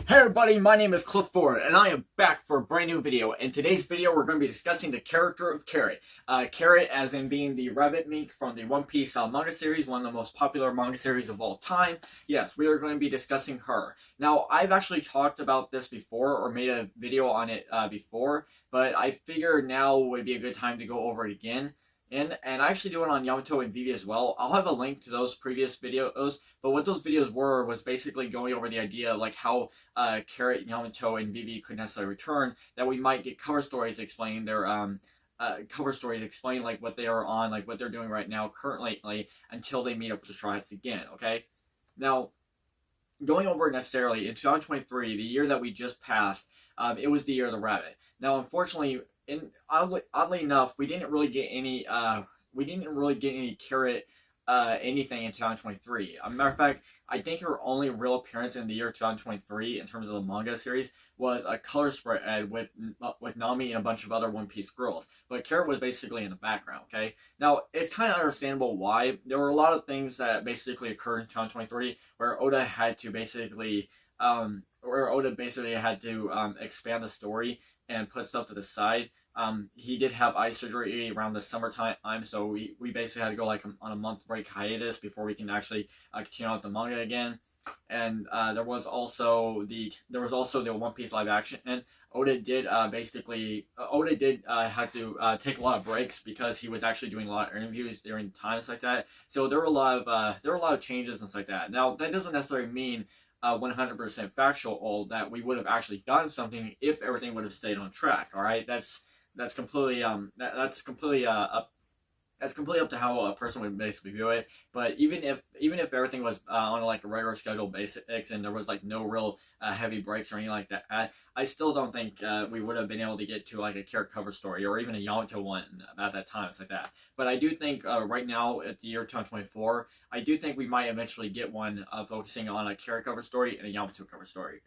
Hey everybody, my name is Clif and I am back for a brand new video. In today's video, we're going to be discussing the character of Carrot. Carrot as in being the rabbit mink from the One Piece manga series, one of the most popular manga series of all time. Yes, we are going to be discussing her. Now, I've actually talked about this before or made a video on it before, but I figured now would be a good time to go over it again. And I actually do it on Yamato and Vivi as well. I'll have a link to those previous videos, but what those videos were was basically going over the idea of like how Carrot, Yamato, and Vivi could necessarily return, that we might get cover stories explaining their like what they are on, like what they're doing right now currently until they meet up with the Straw Hats again, okay? Now, going over it necessarily, in 2023, the year that we just passed, it was the year of the rabbit. Now, unfortunately, oddly enough, we didn't really get any Carrot anything in 2023. As a matter of fact, I think her only real appearance in the year 2023 in terms of the manga series was a color spread with Nami and a bunch of other One Piece girls. But Carrot was basically in the background, okay? Now, it's kind of understandable why. There were a lot of things that basically occurred in 2023 where Oda had to basically expand the story and put stuff to the side. He did have eye surgery around the summertime, so we basically had to go like on a month break hiatus before we can actually continue out the manga again. And there was also the One Piece live action, and Oda did have to take a lot of breaks because he was actually doing a lot of interviews during times like that. So there were a lot of changes and stuff like that. Now that doesn't necessarily mean 100% factual that we would have actually done something if everything would have stayed on track. All right, that's completely up to how a person would basically view it. But even if everything was on like a regular schedule basics and there was like no real heavy breaks or anything like that, I still don't think we would have been able to get to like a Carrot cover story or even a Yamato one at that time. It's like that. But I do think right now at the year 2024, I do think we might eventually get one focusing on a Carrot cover story and a Yamato cover story.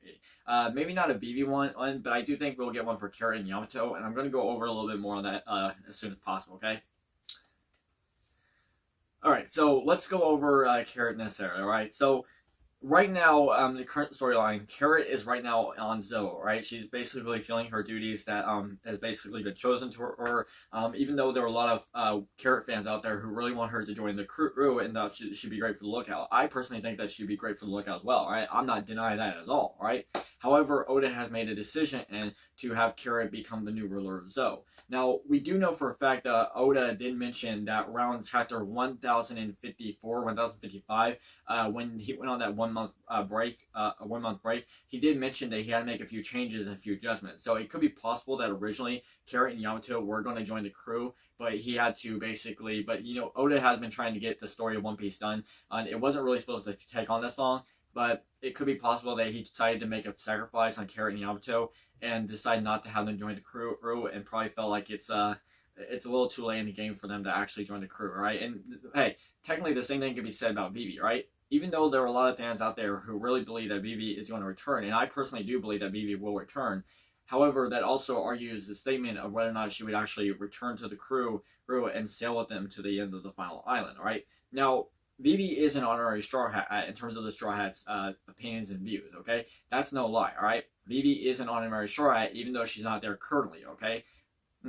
Maybe not a Vivi one, but I do think we'll get one for Carrot and Yamato, and I'm going to go over a little bit more on that as soon as possible. Okay. Alright, so let's go over Carrot necessarily, alright? So, right now, the current storyline, Carrot is right now on Zou, right? She's basically feeling her duties that has basically been chosen to her, even though there are a lot of Carrot fans out there who really want her to join the crew and she'd be great for the lookout. I personally think that she'd be great for the lookout as well, right? I'm not denying that at all, right? However, Oda has made a decision to have Carrot become the new ruler of Zou. Now, we do know for a fact that Oda did mention that around chapter 1054, 1055, when he went on that 1 month break, he did mention that he had to make a few changes and a few adjustments. So it could be possible that originally Carrot and Yamato were going to join the crew, but he had to basically, Oda has been trying to get the story of One Piece done, and it wasn't really supposed to take on this long. But it could be possible that he decided to make a sacrifice on Carrot and Yamato and decide not to have them join the crew, and probably felt like it's a little too late in the game for them to actually join the crew, right? And hey, technically the same thing could be said about Vivi, right? Even though there are a lot of fans out there who really believe that Vivi is going to return, and I personally do believe that Vivi will return. However, that also argues the statement of whether or not she would actually return to the crew and sail with them to the end of the final island, right? Now, Vivi is an honorary Straw Hat in terms of the Straw Hat's opinions and views, okay? That's no lie, alright? Vivi is an honorary Straw Hat, even though she's not there currently, okay?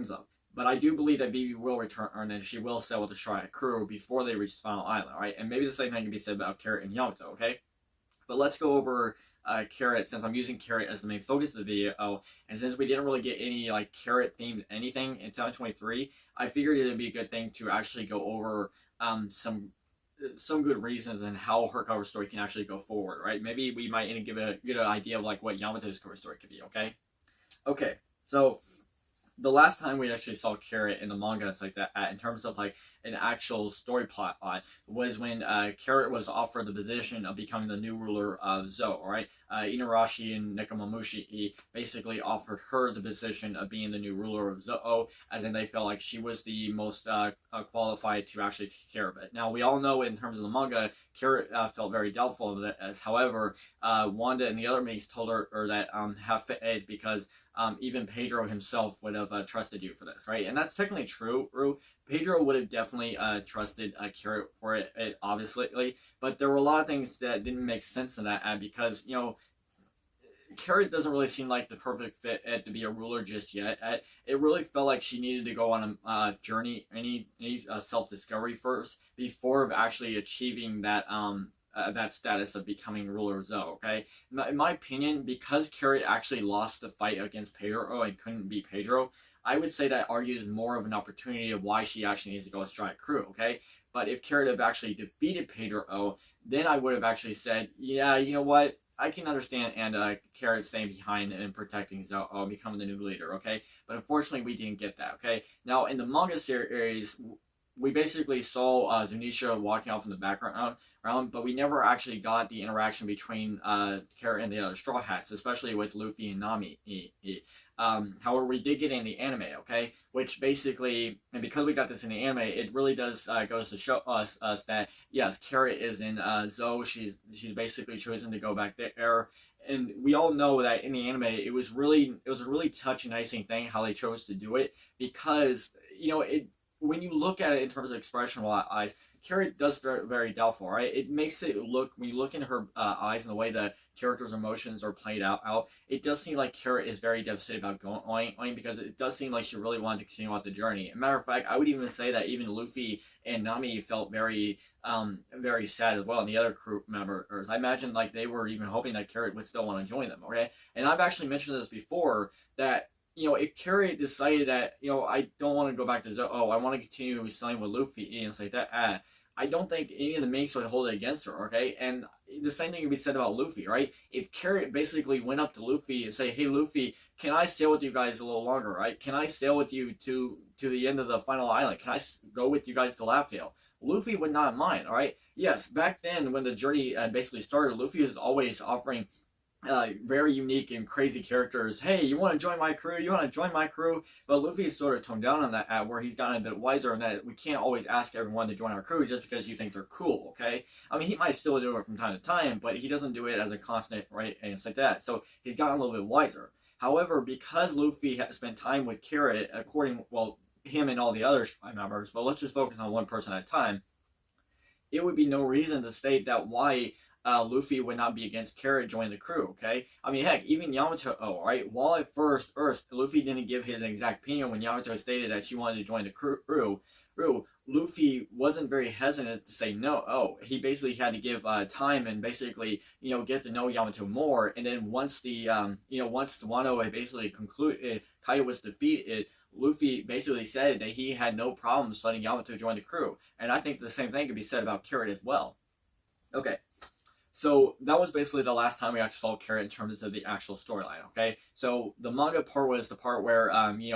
So, but I do believe that Vivi will return, and she will sail with the Straw Hat crew before they reach the final island, alright? And maybe the same thing can be said about Carrot and Yamato, okay? But let's go over Carrot, since I'm using Carrot as the main focus of the video, and since we didn't really get any like Carrot-themed anything in 2023, I figured it would be a good thing to actually go over some good reasons and how her cover story can actually go forward, right? Maybe we might get an idea of like what Yamato's cover story could be, okay? Okay, so the last time we actually saw Carrot in the manga, it's like that, in terms of like an actual story plot line, was when Carrot was offered the position of becoming the new ruler of Zou, alright? Inarashi and Nekomamushi basically offered her the position of being the new ruler of Zou, as in they felt like she was the most qualified to actually take care of it. Now, we all know in terms of the manga, Carrot felt very doubtful of it, as however, Wanda and the other mates told her that have faith because even Pedro himself would have trusted you for this, right? And that's technically true. Pedro would have definitely trusted Carrot for it, obviously, but there were a lot of things that didn't make sense in that because, Carrot doesn't really seem like the perfect fit to be a ruler just yet. It really felt like she needed to go on a journey, any self-discovery first before actually achieving that status of becoming ruler of Zou. Okay, in my opinion, because Carrot actually lost the fight against Pedro and couldn't beat Pedro, I would say that argues more of an opportunity of why she actually needs to go strike Crew. Okay, but if Carrot had actually defeated Pedro, then I would have actually said, yeah, you know what, I can understand and Carrot staying behind and protecting Zou, becoming the new leader. Okay, but unfortunately we didn't get that. Okay, now in the manga series, we basically saw Zunisha walking off in the background, but we never actually got the interaction between Carrot and the other Straw Hats, especially with Luffy and Nami. However, we did get in the anime, okay? Which basically, and because we got this in the anime, it really does goes to show us that yes, Carrot is in Zou. She's basically chosen to go back there, and we all know that in the anime, it was a really touching, nicing thing how they chose to do it, because when you look at it in terms of expression wise, Carrot does very, very doubtful, right? It makes it look, when you look in her eyes and the way the character's emotions are played out, it does seem like Carrot is very devastated about going, because it does seem like she really wanted to continue out the journey. As a matter of fact, I would even say that even Luffy and Nami felt very, very sad as well, and the other crew members. I imagine like they were even hoping that Carrot would still want to join them, okay? And I've actually mentioned this before, that if Carrot decided that, I don't want to go back to Zou, I want to continue selling with Luffy and say that, I don't think any of the Minks would hold it against her, okay? And the same thing can be said about Luffy, right? If Carrot basically went up to Luffy and say, hey, Luffy, can I sail with you guys a little longer, right? Can I sail with you to the end of the final island? Can I go with you guys to Laughdale? Luffy would not mind, all right? Yes, back then when the journey basically started, Luffy was always offering very unique and crazy characters. Hey, you want to join my crew? You want to join my crew? But Luffy sort of toned down on that, where he's gotten a bit wiser, and that we can't always ask everyone to join our crew just because you think they're cool, okay? I mean, he might still do it from time to time, but he doesn't do it as a constant, right? And it's like that. So he's gotten a little bit wiser. However, because Luffy has spent time with Carrot, him and all the other members, but let's just focus on one person at a time, it would be no reason to state that why Luffy would not be against Carrot joining the crew, okay? I mean, heck, even Yamato, right? While at first, Luffy didn't give his exact opinion when Yamato stated that she wanted to join the crew, Luffy wasn't very hesitant to say no. He basically had to give time and basically, get to know Yamato more. And then once once Wano had basically concluded, Kaido was defeated, Luffy basically said that he had no problems letting Yamato join the crew. And I think the same thing could be said about Carrot as well. Okay. So that was basically the last time we actually saw Carrot in terms of the actual storyline, okay? So the manga part was the part where,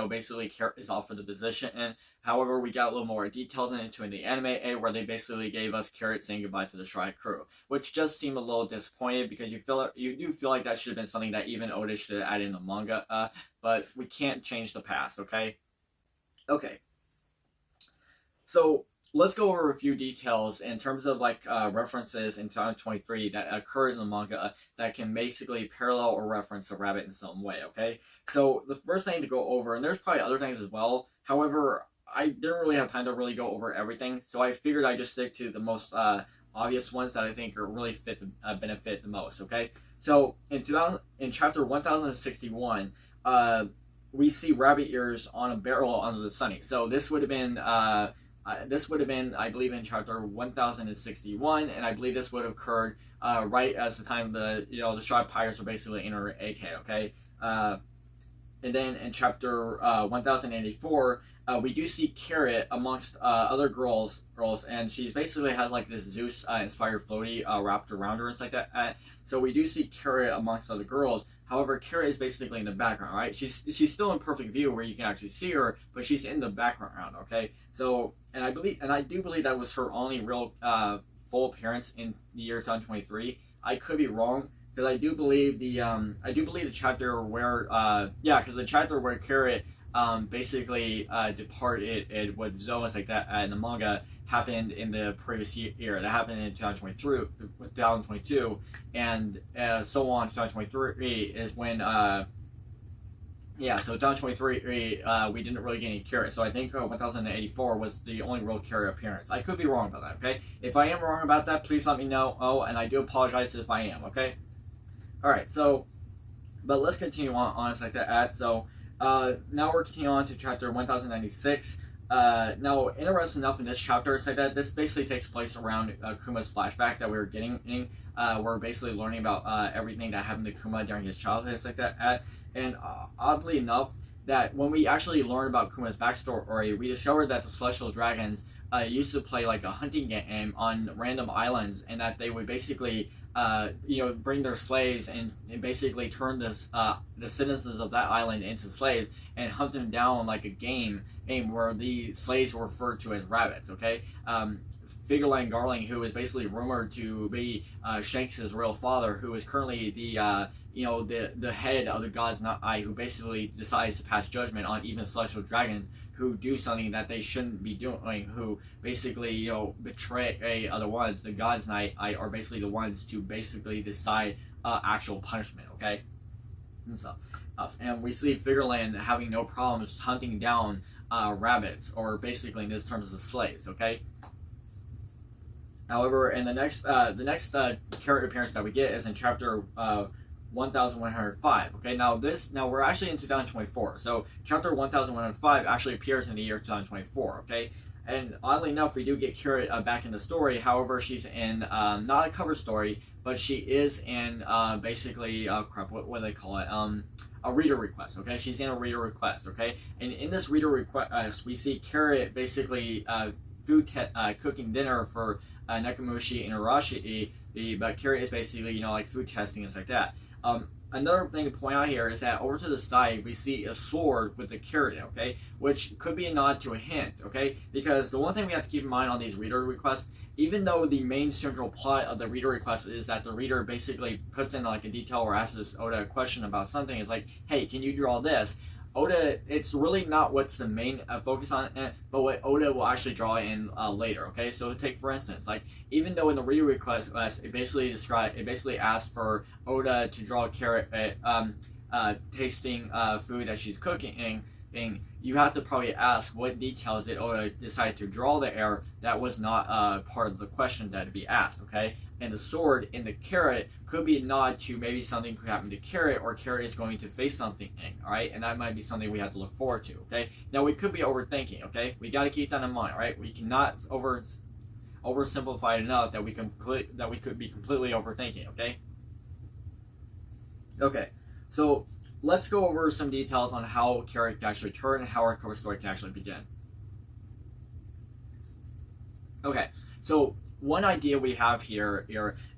basically Carrot is offered the position, and however, we got a little more details into in the anime, where they basically gave us Carrot saying goodbye to the Strike Crew, which just seemed a little disappointed, because you do feel like that should have been something that even Oda should have added in the manga, but we can't change the past, okay? Okay. So let's go over a few details in terms of references in 2023 that occurred in the manga that can basically parallel or reference the rabbit in some way, okay? So the first thing to go over, and there's probably other things as well, however, I didn't really have time to really go over everything, so I figured I'd just stick to the most obvious ones that I think are really benefit the most, okay? So in chapter 1061, we see rabbit ears on a barrel under the sunny. So this would have been, I believe, in chapter 1061, and I believe this would have occurred right as the time the Sharp Pirates were basically in AK, okay? And then in chapter 1084, we do see Carrot amongst other girls, and she basically has like this Zeus-inspired floaty wrapped around her and stuff like that. So we do see Carrot amongst other girls. However, Carrot is basically in the background, right? She's still in perfect view where you can actually see her, but she's in the background, okay? So, and I do believe that was her only real full appearance in the year 2023. I could be wrong, because I do believe the chapter where because the chapter where Carrot basically departed with Zou and like that in the manga happened in the previous year. That happened in 2022, and so on. 2023 is when so 2023 we didn't really get any Carrot. So I think 1084 was the only real Carrot appearance. I could be wrong about that. Okay, if I am wrong about that, please let me know. And I do apologize if I am. Okay. All right. So But let's continue on it's like that. So now we're continuing on to chapter 1096. Now, interesting enough, in this chapter, it's like that. This basically takes place around Kuma's flashback that we were getting. We're basically learning about everything that happened to Kuma during his childhood, it's like that. And oddly enough, that when we actually learn about Kuma's backstory, we discovered that the Celestial Dragons used to play like a hunting game on random islands, and that they would basically bring their slaves and basically turn the citizens of that island into slaves and hunt them down like a game where the slaves were referred to as rabbits. Okay, Figureland Garling, who is basically rumored to be Shanks' real father, who is currently the head of the God's Eye, who basically decides to pass judgment on even celestial dragons who do something that they shouldn't be doing, who basically betray other ones. The God's Eye are basically the ones to basically decide actual punishment. Okay, and stuff. And we see Figureland having no problems hunting down rabbits, or basically in this terms of slaves. Okay. However, in the next Carrot appearance that we get is in chapter 1105. Okay, now we're actually in 2024, so chapter 1105 actually appears in the year 2024. Okay, and oddly enough, we do get Carrot back in the story. However, she's in not a cover story, but she is in basically what do they call it? A reader request. Okay, she's in a reader request. Okay, and in this reader request, we see Carrot basically cooking dinner for Nakamushi and Arashi, but Carrot is basically like food testing and stuff like that. Another thing to point out here is that over to the side we see a sword with the carrot, okay, which could be a nod to a hint, okay, because the one thing we have to keep in mind on these reader requests, even though the main central plot of the reader request is that the reader basically puts in like a detail or asks Oda a question about something, it's like, hey, can you draw this? Oda, it's really not what's the main focus on it, but what Oda will actually draw in later. Okay, so take for instance, like even though in the reader request it basically asks for Oda to draw a Carrot tasting food that she's cooking. You have to probably ask what details did Oda decide to draw there that was not part of the question that to be asked. Okay, and the sword in the Carrot could be a nod to maybe something could happen to Carrot, or Carrot is going to face something. All right, and that might be something we have to look forward to. Okay, now we could be overthinking. Okay, we got to keep that in mind. All right, we cannot oversimplify it enough that we could be completely overthinking. Okay, so let's go over some details on how Carrot can actually turn and how our cover story can actually begin. Okay, so one idea we have here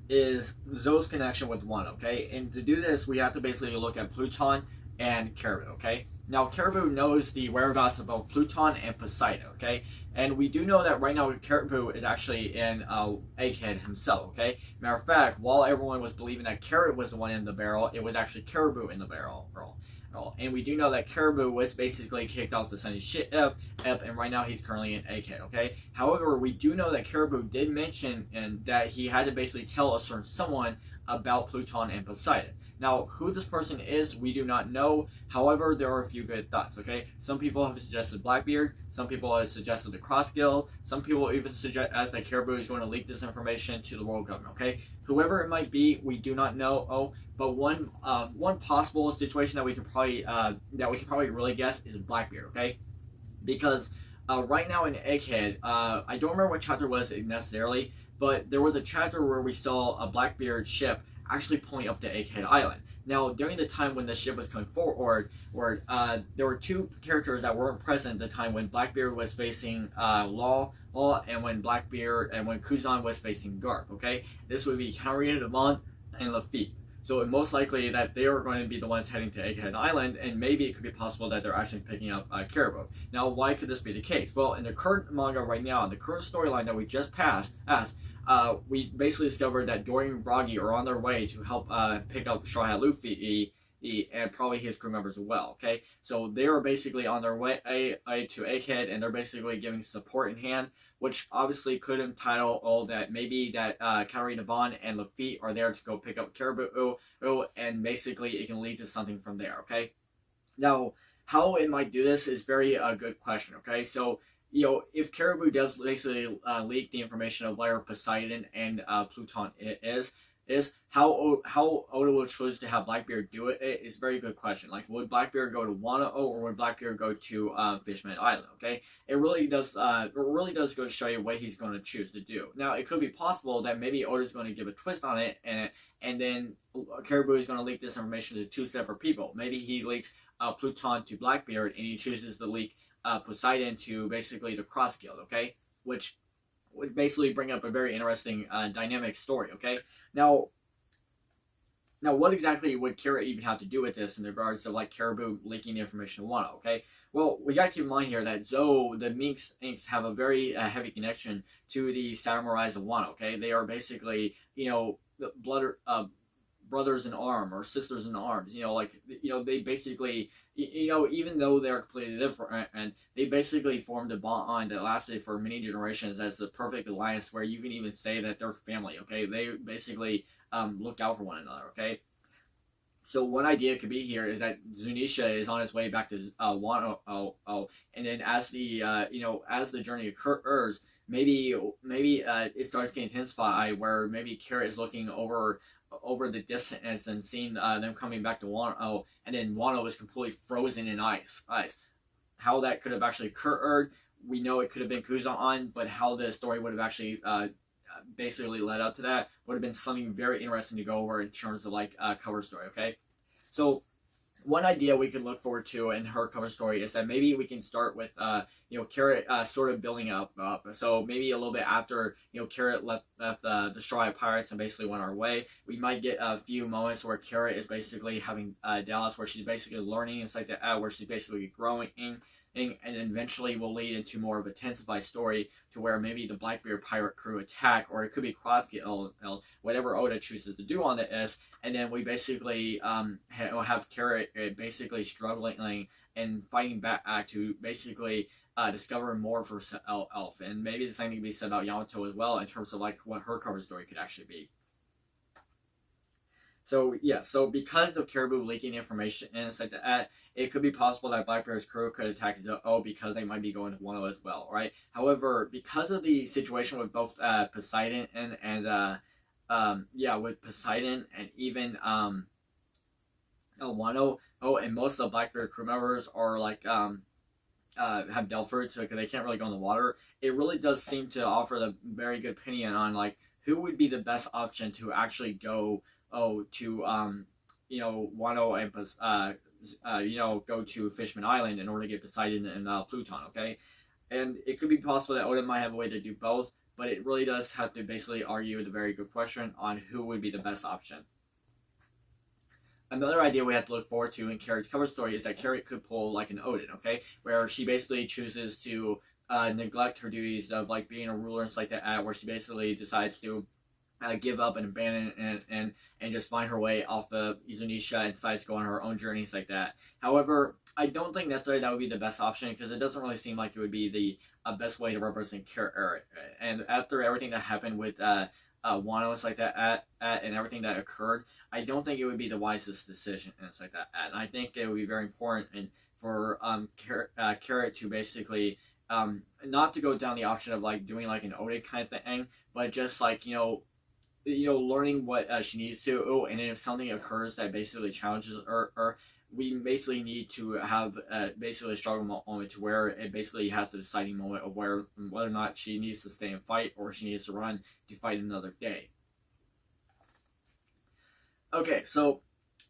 is Zou's connection with Wano, okay? And to do this, we have to basically look at Pluton and Caribou, okay? Now, Caribou knows the whereabouts of both Pluton and Poseidon, okay? And we do know that right now Caribou is actually in Egghead himself, okay? Matter of fact, while everyone was believing that Carrot was the one in the barrel, it was actually Caribou in the barrel. And we do know that Caribou was basically kicked off the Sunny ship, and right now he's currently in Egghead, okay? However, we do know that Caribou did mention that he had to basically tell a certain someone about Pluton and Poseidon. Now, who this person is, we do not know. However, there are a few good thoughts, okay? Some people have suggested Blackbeard. Some people have suggested the Cross Guild. Some people even suggest that Caribou is going to leak this information to the world government, okay? Whoever it might be, we do not know. But one possible situation that we could probably really guess is Blackbeard, okay? Because right now in Egghead, I don't remember what chapter it was necessarily, but there was a chapter where we saw a Blackbeard ship actually pulling up to Egghead Island. Now, during the time when the ship was coming forward, there were two characters that weren't present at the time when Blackbeard was facing Law, and when Kuzan was facing Garp, okay? This would be Carrot and Yam and Lafitte. So it's most likely that they are going to be the ones heading to Egghead Island, and maybe it could be possible that they're actually picking up Caribou. Now, why could this be the case? Well, in the current manga right now, in the current storyline that we just passed, we basically discovered that Dory and Bragi are on their way to help pick up Straw Hat Luffy and probably his crew members as well, okay? So they are basically on their way to Egghead, and they're basically giving support in hand, which obviously could entitle that maybe that Carrot and Yam and Lafitte are there to go pick up Caribou, and basically it can lead to something from there, okay? Now, how it might do this is very good question, okay? So, if Caribou does basically leak the information of where Poseidon and Pluton is, is how Oda will choose to have Blackbeard do it is a very good question. Like, would Blackbeard go to Wano or would Blackbeard go to Fishman Island? Okay, it really does go to show you what he's going to choose to do. Now, it could be possible that maybe Oda's going to give a twist on it, and then Caribou is going to leak this information to two separate people. Maybe he leaks Pluton to Blackbeard, and he chooses to leak Poseidon to basically the Cross Guild. Okay, which would basically bring up a very interesting dynamic story. Okay, now what exactly would Carrot even have to do with this in regards to like Caribou leaking the information to Wano? Okay, well, we gotta keep in mind here that the Minks have a very heavy connection to the samurais of Wano. Okay, they are basically the brothers in arms or sisters in arms. They basically, even though they're completely different, and they basically formed a bond that lasted for many generations as the perfect alliance where you can even say that they're family. Okay, they basically look out for one another. Okay, so one idea could be here is that Zunisha is on its way back to Wano, and then as the journey occurs, maybe it starts getting intensified where maybe Carrot is looking over the distance and seeing them coming back to Wano, and then Wano is completely frozen in ice. How that could have actually occurred, we know it could have been Kuzan, but how the story would have actually basically led up to that would have been something very interesting to go over in terms of like cover story. Okay, so one idea we could look forward to in her cover story is that maybe we can start with Carrot sort of building up. So maybe a little bit after Carrot left the Straw Pirates and basically went our way, we might get a few moments where Carrot is basically having Dallas, where she's basically learning and like that, where she's basically growing and eventually will lead into more of a intensified story to where maybe the Blackbeard Pirate Crew attack, or it could be Cross Guild, whatever Oda chooses to do on it, and then we basically have Carrot basically struggling and fighting back to basically discover more for herself, and maybe the same thing can be said about Yamato as well in terms of like what her cover story could actually be. So yeah, so because of Caribou leaking information and it's like that, it could be possible that Blackbeard's crew could attack Zou because they might be going to Wano as well, right? However, because of the situation with both Poseidon and with Poseidon and even Wano, and most of the Blackbeard crew members are like have Delph fruit, so they can't really go in the water. It really does seem to offer the very good opinion on like who would be the best option to actually go to Wano and go to Fishman Island in order to get Poseidon and Pluton. Okay, and it could be possible that Oda might have a way to do both, but it really does have to basically argue the very good question on who would be the best option. Another idea we have to look forward to in Carrot's cover story is that Carrot could pull like an Odin, okay, where she basically chooses to neglect her duties of like being a ruler and stuff like that, where she basically decides to give up and abandon and just find her way off of Zunisha and decides to go on her own journeys like that. However, I don't think necessarily that would be the best option because it doesn't really seem like it would be the best way to represent Carrot. And after everything that happened with Wano and like that and everything that occurred, I don't think it would be the wisest decision and like that. And I think it would be very important for Carrot to basically not to go down the option of like doing like an Ode kind of thing, but just like learning what she needs to. And if something occurs that basically challenges her, we basically need to have basically a struggle moment to where it basically has the deciding moment of whether or not she needs to stay and fight or she needs to run to fight another day. Okay, so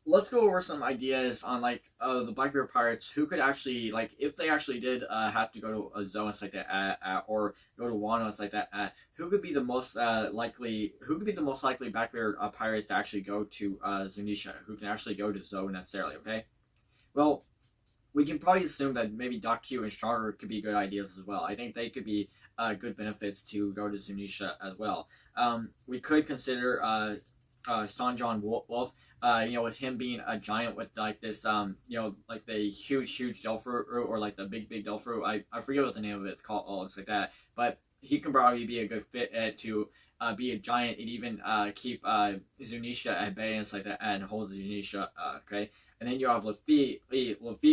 let's go over some ideas on like the Blackbeard Pirates who could actually like if they actually did have to go to Zou and like that or go to Wano and like that. Who could be the most likely? Who could be the most likely Blackbeard Pirates to actually go to Zunisha? Who can actually go to Zou necessarily? Okay, well, we can probably assume that maybe Q and Stronger could be good ideas as well. I think they could be good benefits to go to Zunisha as well. We could consider Sanjon Wolf. With him being a giant with like this, like the huge Delph fruit or like the big Delph fruit. I forget what the name of it's called. It's like that. But he can probably be a good fit to be a giant and even keep Zunisha at bay and it's like that and hold Zunisha. Okay. And then you have Lafitte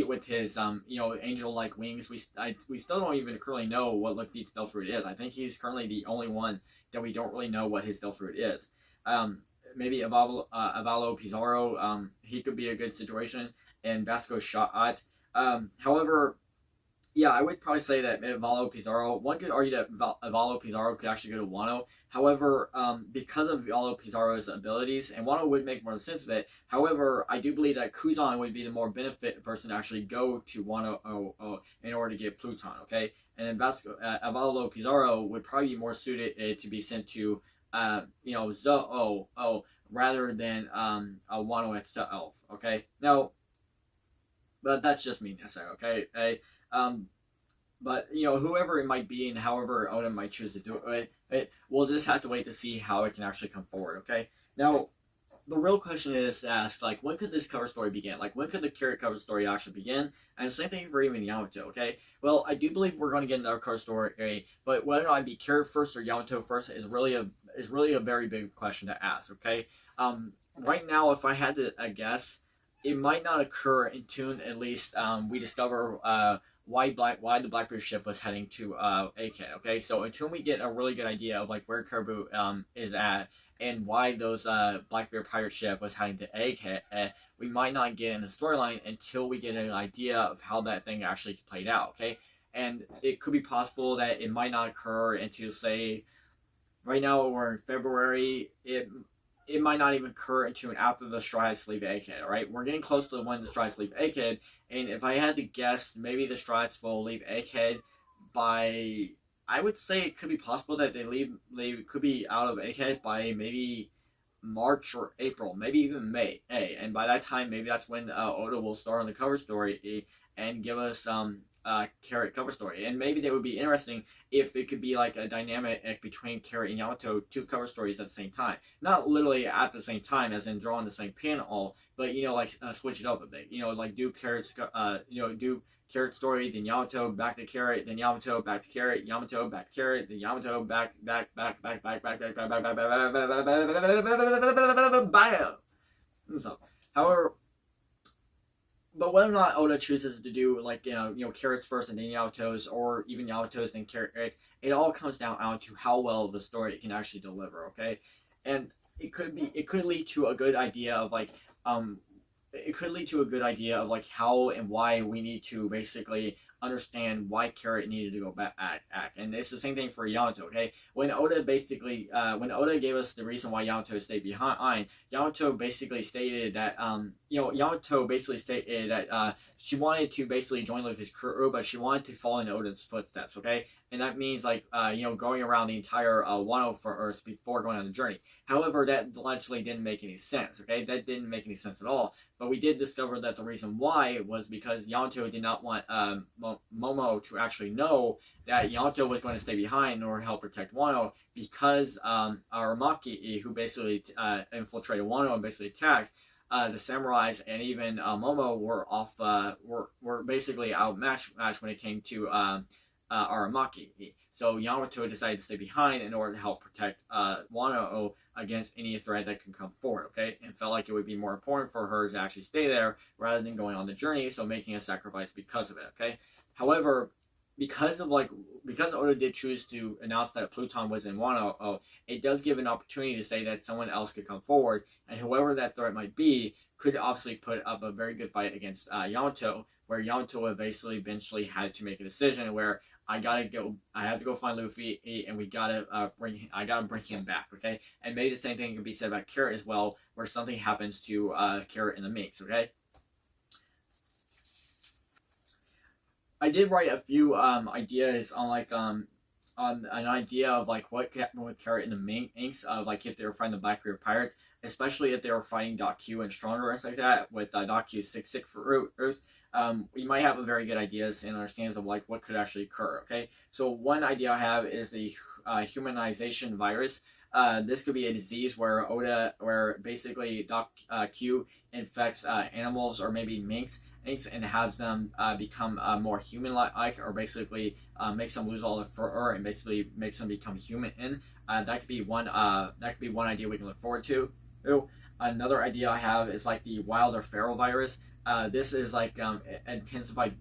with his angel-like wings. We still don't even currently know what Lafitte's Delph fruit is. I think he's currently the only one that we don't really know what his Delph fruit is. maybe Avalo Pizarro. He could be a good situation, and Vasco shot. However, yeah, I would probably say that Avalo Pizarro. One could argue that Avalo Pizarro could actually go to Wano. However, because of Avalo Pizarro's abilities, and Wano would make more sense of it. However, I do believe that Kuzan would be the more benefit person to actually go to Wano in order to get Pluton. Okay, and then Avalo Pizarro would probably be more suited to be sent to, Zou rather than Wano itself. Okay, now, but that's just me necessarily. Okay. But whoever it might be and however Oda might choose to do we'll just have to wait to see how it can actually come forward. Okay. Now, the real question is to ask, like, when could this cover story begin? Like, when could the Carrot cover story actually begin? And the same thing for even Yamato. Okay. Well, I do believe we're going to get another cover story, but whether or not it be Carrot first or Yamato first is really a very big question to ask. Okay. Right now, if I had to guess, it might not occur until at least we discover why the Blackbeard ship was heading to AK. Okay, so until we get a really good idea of like where Caribou is at and why those Blackbeard pirate ship was heading to AK, we might not get in the storyline until we get an idea of how that thing actually played out. Okay, and it could be possible that it might not occur until, say, right now we're in February. It might not even occur until after the Straw Hats leave AK, alright? We're getting close to when the Straw Hats leave AK, and if I had to guess, maybe the Straw Hats will leave AK by, I would say it could be possible that they could be out of AK by maybe March or April, maybe even May. And by that time, maybe that's when Oda will start on the cover story and give us Carrot cover story. And maybe that would be interesting if it could be like a dynamic between Carrot and Yamato, two cover stories at the same time. Not literally at the same time, as in drawing the same panel, but switch it up a bit. Like do Carrot's, do Carrot story, then Yamato, back to Carrot, then Yamato, back to Carrot, Yamato, back to Carrot, then Yamato, back. So, however, but whether or not Oda chooses to do like Carrots first and then Yamato's, or even Yamato's then Carrots, it all comes down to how well the story can actually deliver. Okay, and it could lead to a good idea of how and why we need to basically understand why Carrot needed to go back. And it's the same thing for Yamato. Okay, when Oda gave us the reason why Yamato stayed behind, Yamato basically stated that she wanted to basically join Luffy's crew, but she wanted to follow in Oda's footsteps. Okay, and that means going around the entire Wano first before going on the journey. However, that logically didn't make any sense. Okay, that didn't make any sense at all. But we did discover that the reason why was because Yamato did not want Momo to actually know that Yamato was going to stay behind in order to help protect Wano, because Aramaki, who basically infiltrated Wano and basically attacked the samurais, and even Momo were basically outmatched when it came to Aramaki. So Yamato decided to stay behind in order to help protect Wano against any threat that can come forward. Okay, and felt like it would be more important for her to actually stay there rather than going on the journey, so making a sacrifice because of it. Okay, however, because Oda did choose to announce that Pluton was in Wano, it does give an opportunity to say that someone else could come forward, and whoever that threat might be could obviously put up a very good fight against Yamato, where Yamato would basically eventually had to make a decision where I have to go find Luffy, and I gotta bring him back. Okay, and maybe the same thing can be said about Carrot as well, where something happens to Carrot and the Minks. Okay. I did write a few ideas on an idea of like what could happen with Carrot and the Minks, like if they were fighting the Blackbeard Pirates, especially if they were fighting Doc Q and Stronger and stuff like that, with Doc Q's 6 for Earth. We might have very good ideas and understandings of like what could actually occur. Okay, so one idea I have is the humanization virus. This could be a disease where basically Doc Q infects animals or maybe minks, and has them become more human-like, or basically makes them lose all their fur and basically makes them become human. That could be one idea we can look forward to. Another idea I have is like the wild or feral virus. This is like an intensified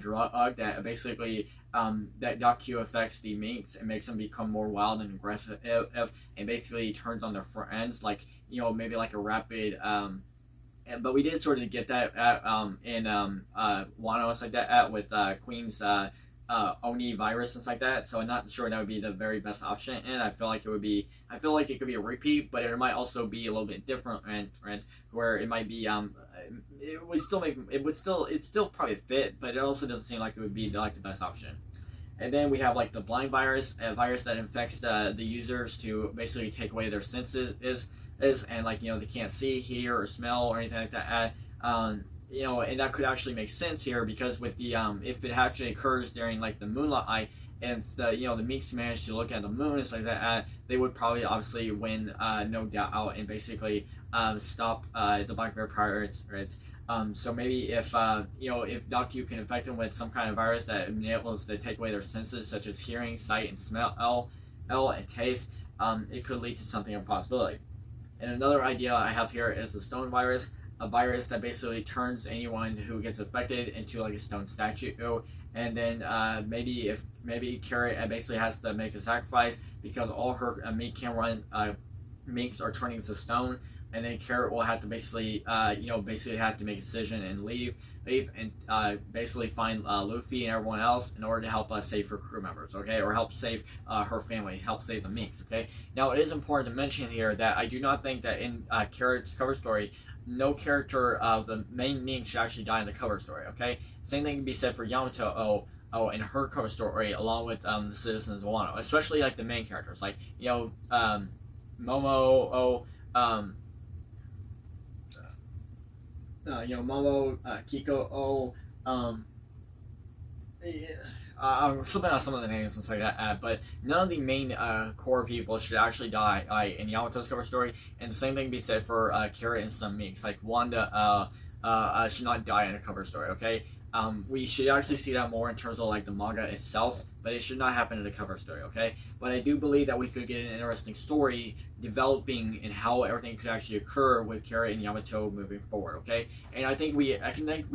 drug that basically that Q affects the minks and makes them become more wild and aggressive, and basically turns on their friends, like maybe like a rapid. But we did sort of get that in Wano and stuff like that with Queen's Oni virus and stuff like that. So I'm not sure that would be the very best option, and I feel like it could be a repeat, but it might also be a little bit different, and where it might be it's still probably fit, but it also doesn't seem like it would be like the best option. And then we have like the blind virus, a virus that infects the users to basically take away their senses and like they can't see, hear, or smell or anything like that. And that could actually make sense here, because with the if it actually occurs during like the moonlight, and the Minks manage to look at the moon and stuff like that, they would probably obviously win, no doubt, and basically stop the Blackbeard Pirates. So maybe if Q can infect them with some kind of virus that enables to take away their senses, such as hearing, sight, and smell, and taste, it could lead to something of a possibility. And another idea I have here is the stone virus, a virus that basically turns anyone who gets affected into like a stone statue. And then maybe Carrot basically has to make a sacrifice, because all her Mink can run Minks are turning to stone, and then Carrot will have to basically have to make a decision and leave and basically find Luffy and everyone else in order to help save her crew members, okay, or help save her family, help save the Minks, okay. Now it is important to mention here that I do not think that in Carrot's cover story, no character of the main Mink should actually die in the cover story, okay. Same thing can be said for Yamato in her cover story, along with the citizens of Wano, especially like the main characters, like Momo, Momo, Kiko, I'm slipping out some of the names and stuff like that, but none of the main core people should actually die in Yamato's cover story, and the same thing can be said for Carrot and some Minks, like Wanda should not die in a cover story, okay? We should actually see that more in terms of like the manga itself, but it should not happen in the cover story, okay? But I do believe that we could get an interesting story developing in how everything could actually occur with Carrot and Yamato moving forward, okay? And I think we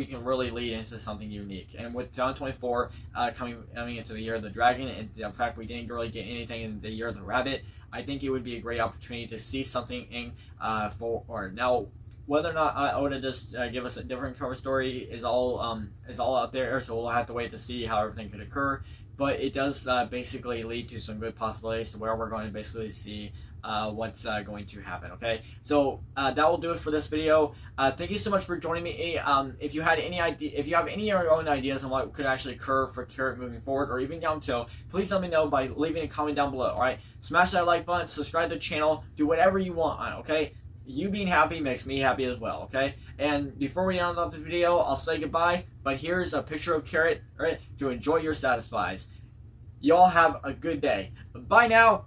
can really lead into something unique. And with 2024 coming into the year of the dragon, and in fact we didn't really get anything in the year of the rabbit, I think it would be a great opportunity to see something in now. Whether or not Oda just give us a different cover story is all out there, so we'll have to wait to see how everything could occur. But it does basically lead to some good possibilities to where we're going to basically see what's going to happen. Okay, so that will do it for this video. Thank you so much for joining me. If you have any of your own ideas on what could actually occur for Carrot moving forward, or even Yamato, please let me know by leaving a comment down below. All right, smash that like button, subscribe to the channel, do whatever you want on it. Okay. You being happy makes me happy as well, okay? And before we end off the video, I'll say goodbye, but here's a picture of Carrot, right, to enjoy your satisfies. Y'all have a good day. Bye now!